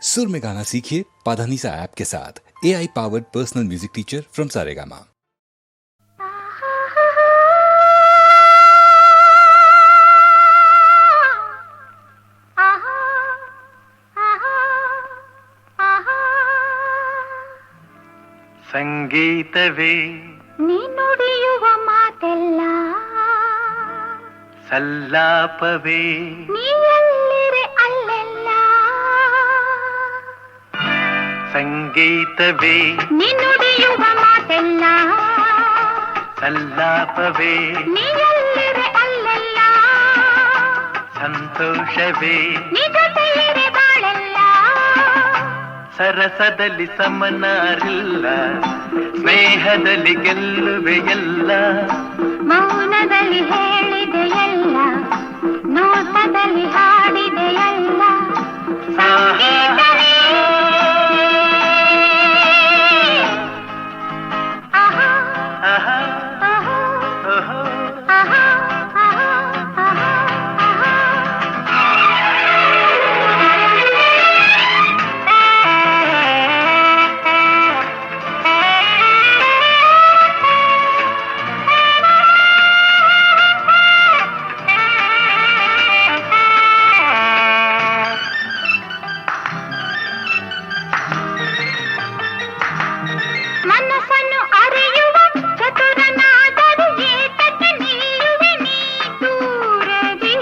सुर में गाना सीखिए पाधानीसा ऐप के साथ। AI powered personal music teacher from Saregama. ಸಂಗೀತವೇ ನೀ ನುಡಿಯುವ ಮಾತೆಲ್ಲ ಸಲ್ಲಾಪವೇ ನೀ ಎಲ್ಲಿರೆ ಅಲ್ಲೆಲ್ಲ ಸಂಗೀತವೇ ನೀ ನುಡಿಯುವ ಮಾತೆಲ್ಲ ಸಲ್ಲಾಪವೇ ನೀ ಎಲ್ಲಿರೆ ಅಲ್ಲೆಲ್ಲ ಸಂತೋಷವೇ ನೀ ಜೊತೆ ಇರೆ ಬಾಳೆಲ್ಲ ಸರಸದಲ್ಲಿ ಸಮನಾರಿಲ್ಲ ಸ್ನೇಹದಲ್ಲಿ ಗೆಲ್ಲುವೆ ಎಲ್ಲ ಮೌನದಲ್ಲಿ ಹೇಳಿದೆಯಲ್ಲ ನೋಟದಲ್ಲಿ ಹಾಡಿದೆಯಲ್ಲ ಸಂಗೀತವೇ ಆಹಾ ಆಹಾ ಆಹಾ ಓಹೋ ಆಹಾ ಆಹಾ ಆಹಾ ಮನಸ್ಸನ್ನು ಅರಿಯುವ ಚತುರನಾದರೂ ಏತಕ್ಕೆ ನಿಲ್ಲುವೆ ನೀ ದೂರದಿ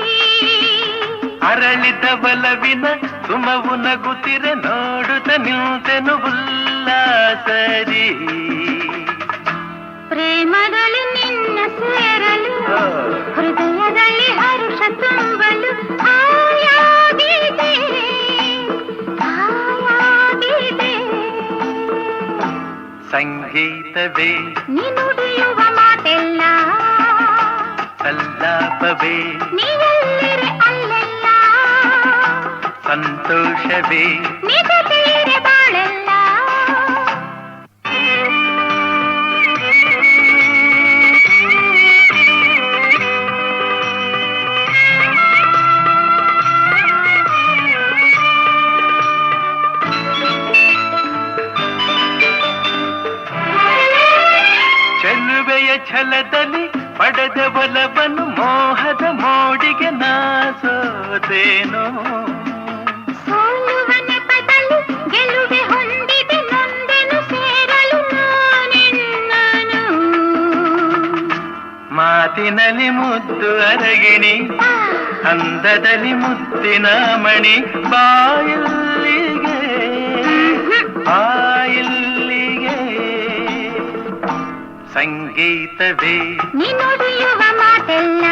ಅರಳಿದ ಬಲವಿನ ಸುಮವು ನಗುತ್ತಿರೆ ನೋಡುತ್ತ ನಿಂತೆನು ಉಲ್ಲಾಸರಿ ಪ್ರೇಮದಲ್ಲಿ ನಿನ್ನ ಸೇರಲು ಹೃದಯದಲ್ಲಿ ಹರುಷ ತುಂಬಲು ಆಯಾಗಿದೆ ಆಯಾಗಿದೆ ಸಂಗೀತವೇ ನೀ ನುಡಿಯುವ ಮಾತೆಲ್ಲ ಸಲ್ಲಾಪವೇ ನೀ ಎಲ್ಲಿರೆ ಅಲ್ಲೆಲ್ಲ ಸಂತೋಷವೇ ನೀ ಜೊತೆ ಇರೆ ಬಾಳೆಲ್ಲ ಚೆಲುವೆಯ ಛಲದಲ್ಲಿ ಪಡೆದ ಬಲವನ್ನು ಮೋಹದ ಮೋಡಿಗೆ ನಾಸೋದೇನೋ ಸೋಲುವ ನೆಪದಲ್ಲಿ ಗೆಲುವೆ ಹೊಂದಿದೆ ನೊಂದೆನು ಸೇರಲು ನಾನೆನ್ನನು ಮಾತಿನಲ್ಲಿ ಮುದ್ದು ಅರಗಿಣಿ ಅಂದದಲ್ಲಿ ಮುತ್ತಿನ ಮಣಿ ಬಾಯಿಲ್ಲಿಗೆ ಬಾಯಿಲ್ಲಿಗೆ ಸಂಗೀತವೇ ನೀ ನುಡಿಯುವ ಮಾತೆಲ್ಲ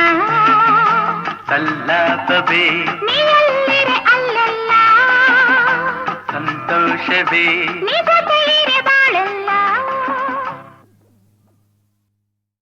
ಸಲ್ಲಾಪವೇ ನೀ ಎಲ್ಲಿರೆ ಅಲ್ಲೆಲ್ಲ ಸಂತೋಷವೇ ನೀ ಜೊತೆ ಇರೆ